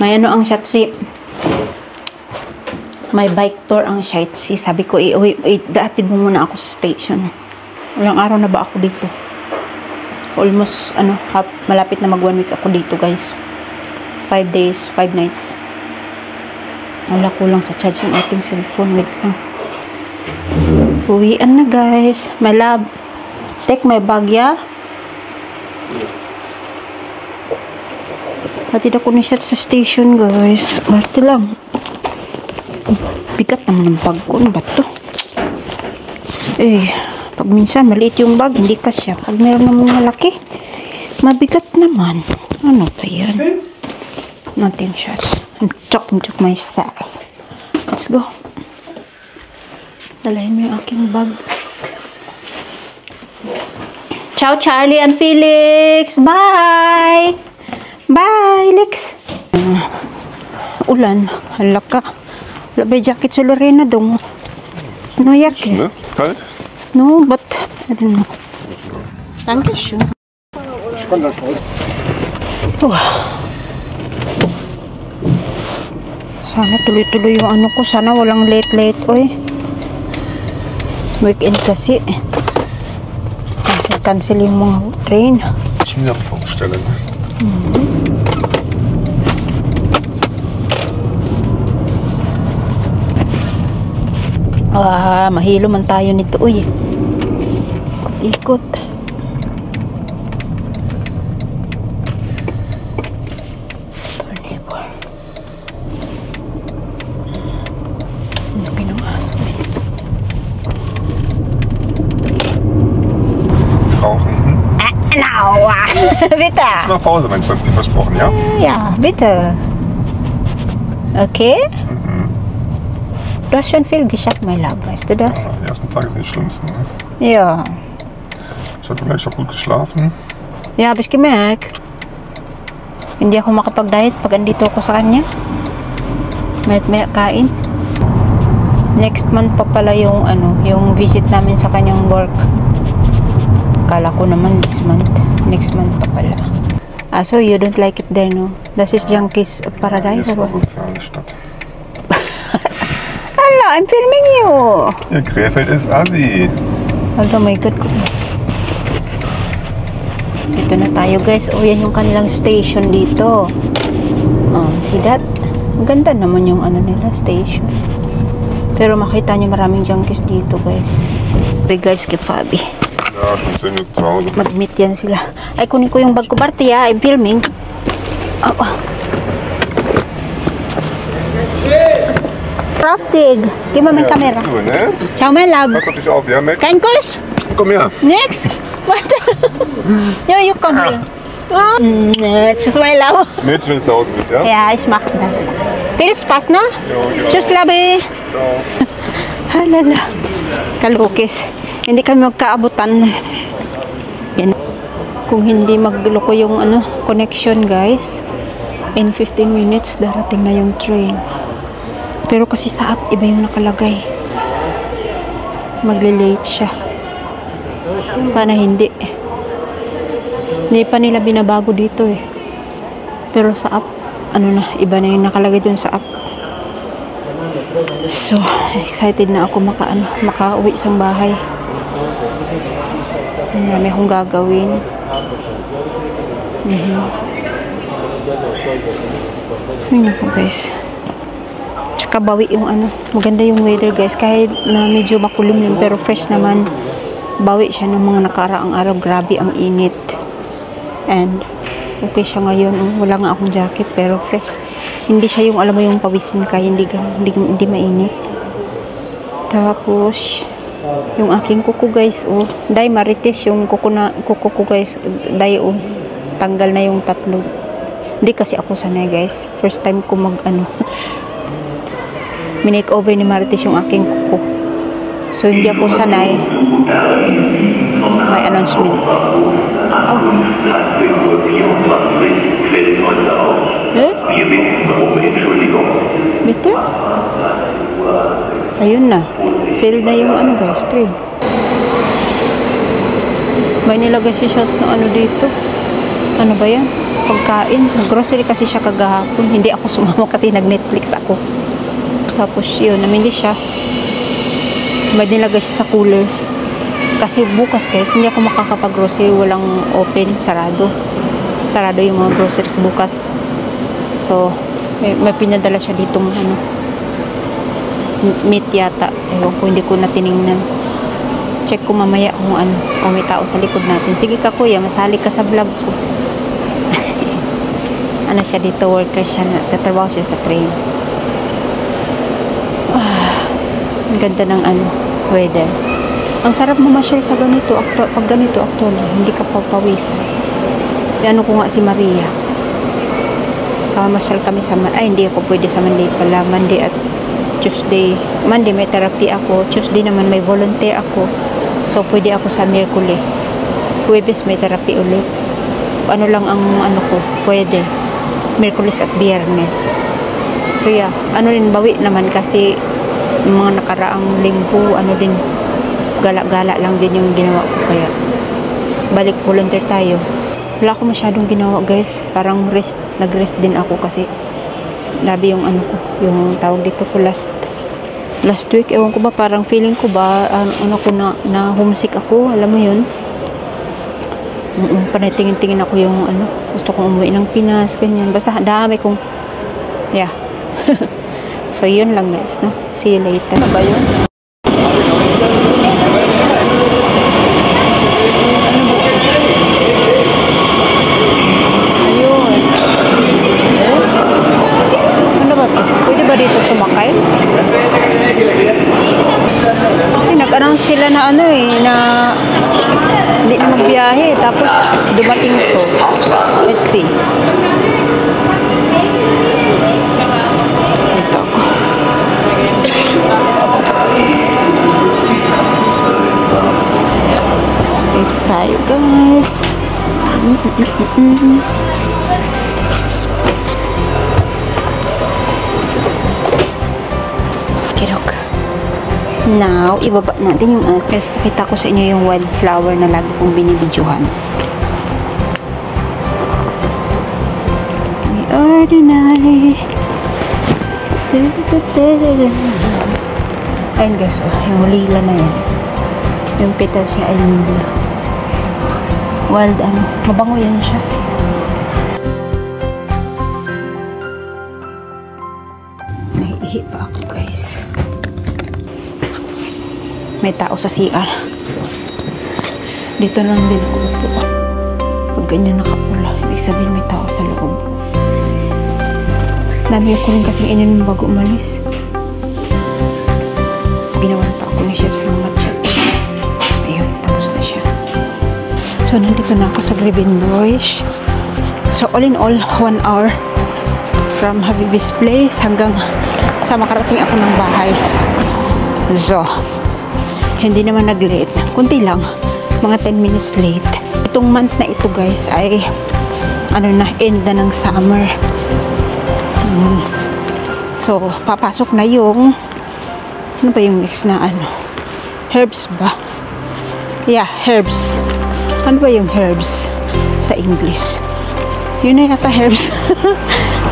may ano ang Shatsi. May bike tour ang Shatsi. Sabi ko, daatid mo muna ako sa station. Ilang araw na ba ako dito? Almost, malapit na mag 1 week ako dito, guys. 5 days, 5 nights. Wala kulang sa charge yung ating cellphone. Wait lang. Uwian na, guys. My love. Take my bag, ya. Hatid ako ni Shat sa station, guys. Marte lang. Bigat naman ang bag ko. Ano ba to? Pag minsan maliit yung bag, hindi kasya. Pag meron naman malaki, mabigat naman. Ano ba yan? Nothing, Shat. I'm talking to myself. Let's go. Dalahin mo yung aking bag. Ciao, Charlie and Felix. Bye! Bye, Lex. Ulan. Hala ka. Wala ba jacket sa Lorena dong? Ano yak eh? Ne? Ist kalt? No, but I don't know. Dankeschön. Sana tuloy-tuloy yung ano ko. Sana walang late-late. Oy. Weekend kasi. Cancel yung mga train. Schmierbaumstelle. Mahilo man tayo nito. Uy. Ikot. Tornado. Ano kinungaso eh. Rauchen. No. Bitte. Nach Hause, mein Schatzi, versprochen, ja? Ja, bitte. Okay? Du hast schon viel geschafft, my love. Weißt du das? Ja, die ersten Tage sind die schlimmsten. Ne? Ja. Ich habe gemerkt, ich habe gut geschlafen. Ja, hab ich gemerkt. Hindi ako makapag-diet pag andito ako sa kanya. May kain. Next month pa pala yung yung visit namin sa kanyang work. Kala ko naman this month. Next month pa pala. So you don't like it there, no? Das ist Junkies Paradise, Hier ist oder? eine soziale Stadt. Hala, I'm filming you. Ja, Krefeld ist Assi. Oh my God. Dito na tayo, guys. Yan yung kanilang station dito. See that? Ang ganda naman yung nila, station. Pero makita nyo maraming junkies dito, guys. Regards kay Fabi. Ja, schon 10 Minuten zu Hause. Mag-meet yan sila. Ay, kunin ko yung bag ko, Barty, ha? I'm filming. Craftig. Gib mir meine Kamera. So, ne? Ciao, my love. Pass auf dich auf, ja, Max? Kein Kuss? Komm her. Nix? Warte. Ja, you come here. Tschüss, my love. Mädchen will zu Hause mit, ja? Ja, ich mach das. Viel Spaß, no? Jo. Tschüss, Labi. Ciao. Halala. Kalukis. Hindi kami magkaabutan. Yan. Kung hindi magloko yung connection, guys, in 15 minutes darating na yung train. Pero kasi sa app iba yung nakalagay. Magle-late siya. Sana hindi. Hindi pa nila binabago dito eh. Pero sa app, iba na yung nakalagay dun sa app. So, excited na ako makauwi sa bahay. Marami akong gagawin. Ayun ako, guys. Tsaka bawi yung maganda yung weather, guys. Kahit na medyo makulimlim pero fresh naman. Bawi siya ng mga nakaraang araw. Grabe ang init. And okay siya ngayon. Wala nga akong jacket pero fresh. Hindi siya yung alam mo yung pawisin ka. Hindi mainit. Tapos yung aking kuko, guys, dahil marites yung kuko ko, guys. Dahil tanggal na yung tatlo. Hindi kasi ako sanay, guys. First time ko minake over ni Marites yung aking kuko. So hindi ako sanay. May announcement. Bitte? Ayun na. Fail na yung guys, train. May nilagay si shots na dito. Ano ba yan? pagkain. Grocery kasi siya kagahapon. Hindi ako sumama kasi nag-Netflix ako. Tapos yun, namili siya. May nilagay siya sa cooler. Kasi bukas guys, hindi ako makakapag-grocery. Walang open, sarado. Sarado yung mga groceries bukas. So, may pinadala siya ditong ano, meat yata. Ewan ko, hindi ko na tiningnan. Check ko mamaya kung ano, kung may tao sa likod natin. Sige ka kuya, masali ka sa vlog ko. Ano siya dito, worker siya, nagtatrabaho siya sa train. Ang ganda ng ano, weather. Ang sarap mamasyal sa ganito, pag ganito actually, hindi ka papawisan. Ano ko nga si Maria. Kamasyal kami sa, hindi ako pwede sa Monday pala, Monday at Tuesday. Monday may therapy ako, Tuesday naman may volunteer ako. So, pwede ako sa Miyerkules. Huwebes may therapy ulit. Ano lang ang ano ko, pwede. Miyerkules at Biyernes. So, yeah. Ano rin, bawi naman kasi mga nakaraang linggo, ano din, gala-gala lang din yung ginawa ko. Kaya, balik volunteer tayo. Wala ko masyadong ginawa, guys. Parang rest, nag-rest din ako kasi labi yung ano ko, yung tawag dito ko last week, ewan ko ba, parang feeling ko ba ano ko na homesick ako, alam mo yun. Panatingin-tingin ako yung ano, gusto kong umuwi ng Pinas, ganyan, basta dami kong yeah. So yun lang guys, no, see you later. Ano ba yun? Dito sumakay kasi nag-announce sila na ano na hindi na magbiyahe tapos dumating to. Let's see, dito ako. Dito tayo guys. Now, ibaba natin yung address. Pakita ko sa inyo yung wildflower na lagi kong binibidyohan. The ordinary. Ayun guys, yung lila na yan. Yung petals niya ay lila. Wild ano, mabango yan siya. Naiihi pa ako guys. May tao sa CR. Dito lang din ako upo. Pag ganyan nakapula, ibig sabihin may tao sa loob. Dami ko rin kasing ininom bago umalis. Ginawan pa ako ni shots ng matcha. Ayun, tapos na siya. So, nandito na ako sa Grevin Boys. So, all in all, 1 hour from Habibi's Place hanggang sa makarating ako ng bahay. So, hindi naman nag-late. Kunti lang. Mga 10 minutes late. Itong month na ito guys ay ano na, end na ng summer. So, papasok na yung ano ba yung next na ano? Herbs ba? Yeah, herbs. Ano ba yung herbs sa English? Yun na yata herbs.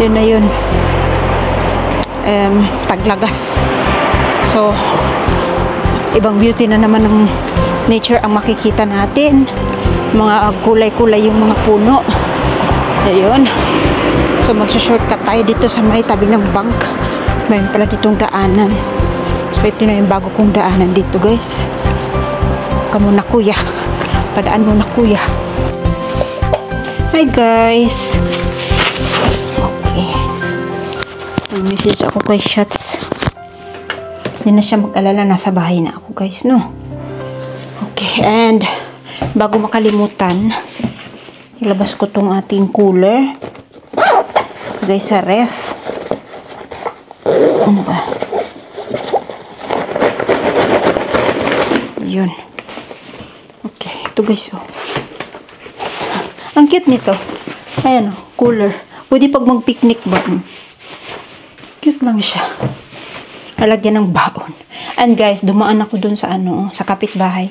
Yun na yun. Taglagas. So, ibang beauty na naman ng nature ang makikita natin. Mga kulay-kulay yung mga puno. Ayun. So, magsushortcut tayo dito sa may tabi ng bank. Mayroon pala ditong daanan. So, ito na yung bago kong daanan dito, guys. Kamu na, kuya. Padaan mo na, kuya. Hi, guys. Okay. Mag-message ako kay Shots. Hindi na siya mag-alala, nasa bahay na ako guys, no? Okay, and bago makalimutan, ilabas ko tong ating cooler. Guys, sa ref. Ano ba? Yun. Okay, ito guys, oh. Ang cute nito. Ayan, oh, cooler. Pwede pag mag-picnic ba? Cute lang siya. Lalagyan ng baon. And guys, dumaan ako dun sa ano, sa kapitbahay.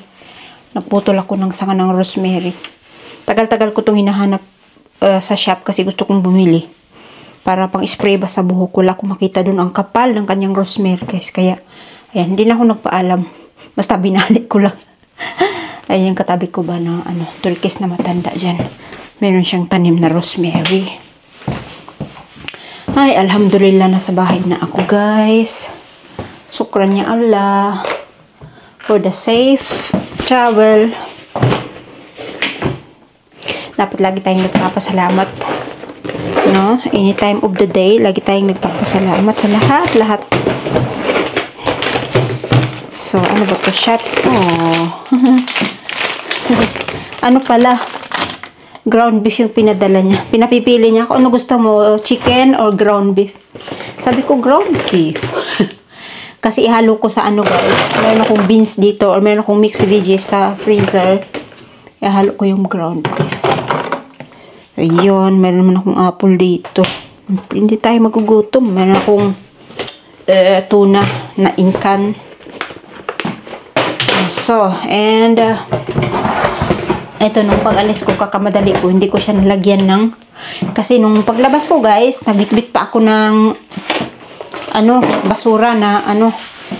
Nagputol ako ng sanga ng rosemary. Tagal-tagal ko itong hinahanap sa shop kasi gusto kong bumili. Para pang spray ba sa buhok. Wala akong makita doon ang kapal ng kanyang rosemary guys. Kaya, ayan, hindi na ako nagpaalam. Basta binalik ko lang. Ayan, katabi ko ba na turkis na matanda dyan. Meron siyang tanim na rosemary. Ay, alhamdulillah, nasa bahay na ako guys. Sukran niya Allah for the safe travel. Dapat lagi tayong nagpapasalamat, no? Any time of the day, lagi tayong nagpapasalamat sa lahat. So, ano ba to? Shots? Oh. Ano pala? Ground beef yung pinadala niya. Pinapipili niya ako, ano gusto mo? Chicken or ground beef? Sabi ko, ground beef. Kasi ihalo ko sa guys. Meron akong beans dito or meron akong mixed veggies sa freezer. Ihalo ko yung ground beef. Ayun, meron naman akong apple dito. Hindi tayo magugutom. Meron akong tuna na inkan. So, and ito, nung pag-alis ko, kakamadali ko, hindi ko siya nalagyan ng, kasi nung paglabas ko guys, nagbitbit pa ako ng basura na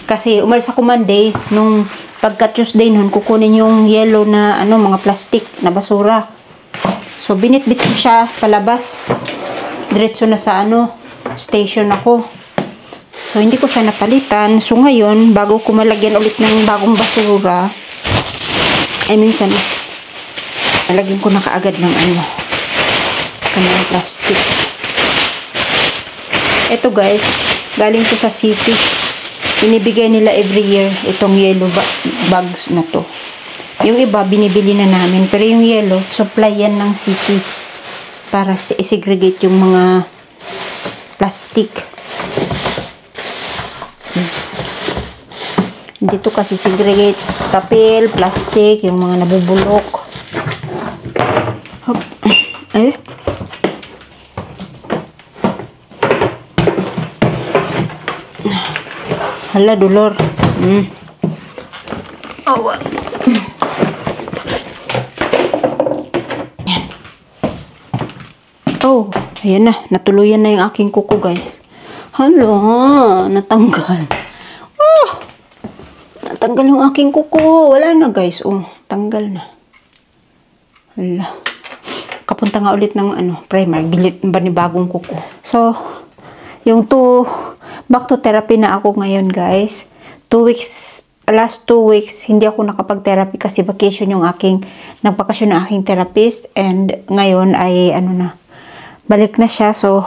kasi umalis ako Monday, nung pagka Tuesday nun, kukunin yung yellow na mga plastic na basura. So, binitbit ko siya palabas. Diretso na sa station ako. So, hindi ko siya napalitan. So, ngayon, bago ko malagyan ulit ng bagong basura, minsan, nalagyan ko na kaagad ng kanyang plastic. Ito guys, galing to sa city. Binibigay nila every year itong yellow bags na to. Yung iba, binibili na namin. Pero yung yellow, supply yan ng city. Para i-segregate yung mga plastic. Dito kasi segregate papel, plastic, yung mga nabubulok. Hop. Hala, dolor. Oh, oh, ayan na. Natuluyan na yung aking kuko, guys. Hala, natanggal. Oh, natanggal yung aking kuko. Wala na, guys. Oh, tanggal na. Hala. Kapunta nga ulit ng primer. Bilit ba ni bagong kuko. So, yung back to therapy na ako ngayon, guys. 2 weeks, last 2 weeks, hindi ako nakapag-therapy kasi vacation yung nagbakasyon ng aking therapist. And ngayon ay, balik na siya. So,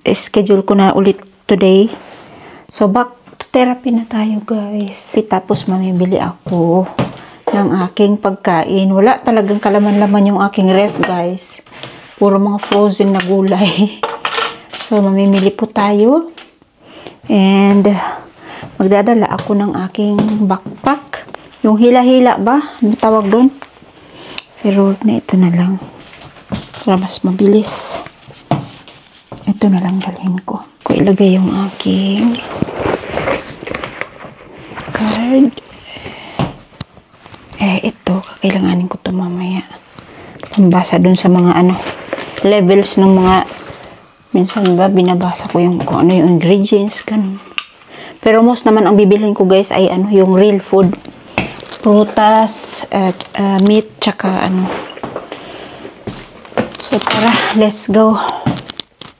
schedule ko na ulit today. So, back to therapy na tayo, guys. Tapos, mamibili ako ng aking pagkain. Wala talagang kalaman-laman yung aking ref, guys. Puro mga frozen na gulay. So, mamimili po tayo. And, magdadala ako ng aking backpack. Yung hila-hila ba? Ano tawag doon? Pero, na ito na lang. Para mas mabilis. Ito na lang dalhin ko. Ko ilagay yung aking card. Ito, kakailanganin ko ito mamaya. Pambasa dun sa mga levels ng mga, minsan ba, binabasa ko kung ano yung ingredients, ganun. Pero most naman ang bibilhin ko, guys, ay yung real food. Prutas, meat, tsaka So, tara, let's go.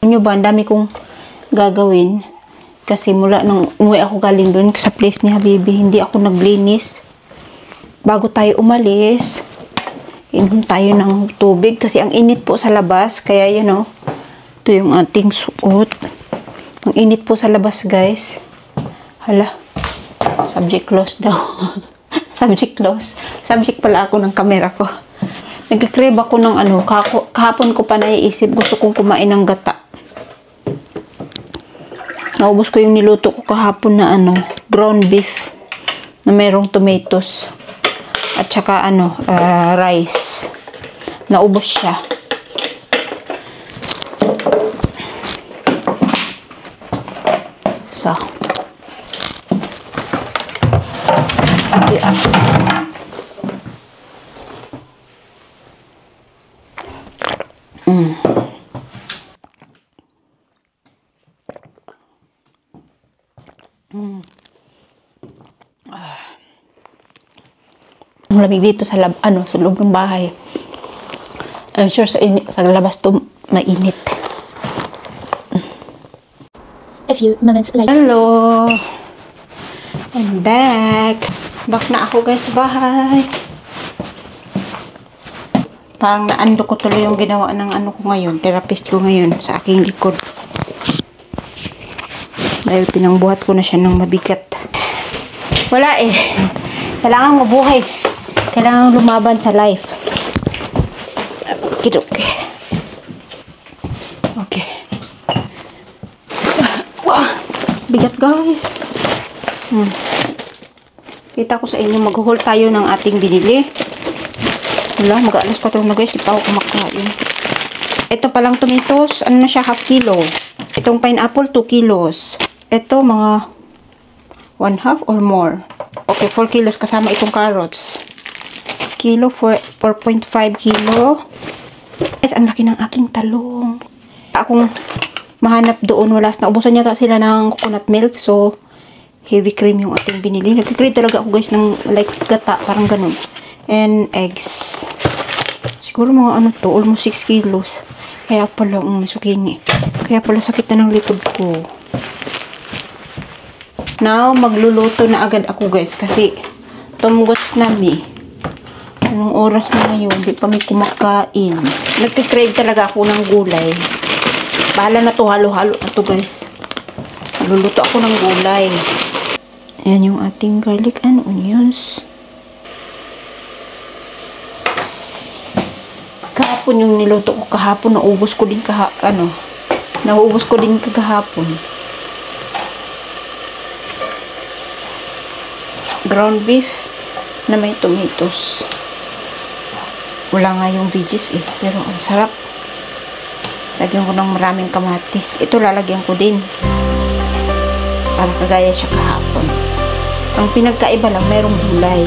Ano ba, ang dami kong gagawin. Kasi mula nung umuwi ako galing doon sa place ni Habibi, hindi ako naglinis. Bago tayo umalis, inom tayo ng tubig kasi ang init po sa labas. Kaya ito yung ating suot. Ang init po sa labas, guys. Hala, subject close daw. Subject close. Subject pala ako ng camera ko. Nag-crave ako ng kahapon ko pa naiisip, gusto kong kumain ng gata. Naubos ko yung niluto ko kahapon na ground beef na mayroong tomatoes at saka rice. Naubos siya. So, Ang lamig dito sa sa loob ng bahay. I'm sure sa labas to mainit. A few moments later. Hello! I'm back! Back na ako guys sa bahay. Parang naando ko tuloy yung ginawa ng ano ko ngayon, therapist ko ngayon sa aking likod. Dahil pinangbuhat ko na siya ng mabigat. Wala eh. Kailangan mabuhay. Kailangan lumaban sa life. Okay. Okay. Wow! Bigat guys. Kita ko sa inyo, mag-haul tayo ng ating binili. Wala, mag-alas 4 na guys, ito ako kumakain. Ito palang tomatoes, ano na siya, half kilo. Itong pineapple, 2 kilos. Ito, mga 1/2 or more. Okay, 4 kilos kasama itong carrots. Kilo, 4.5 kilo. Guys, ang laki ng aking talong. Akong mahanap doon, wala na. Ubusan yata sila ng coconut milk, so heavy cream yung ating binili. Nagkikrave talaga ako guys ng like gata, parang ganun. And eggs. Siguro mga ano to, almost 6 kilos. Kaya pala, sukini. Kaya pala sakit na ng likod ko. Now, magluluto na agad ako guys kasi tumgots na mi. Anong oras na ngayon? Hindi pa may kumakain. Nagkikrave talaga ako ng gulay. Bahala na to, halo-halo na to guys. Magluluto ako ng gulay. Ayan yung ating garlic and onions. Kahapon yung niluto ko kahapon, naubos ko din nauubos ko din kahapon. Ground beef na may tomatoes. Wala nga yung veggies eh, pero ang sarap. Lagyan ko ng maraming kamatis. Ito lalagyan ko din. Para kagaya siya kahapon. Ang pinagkaiba lang, merong gulay.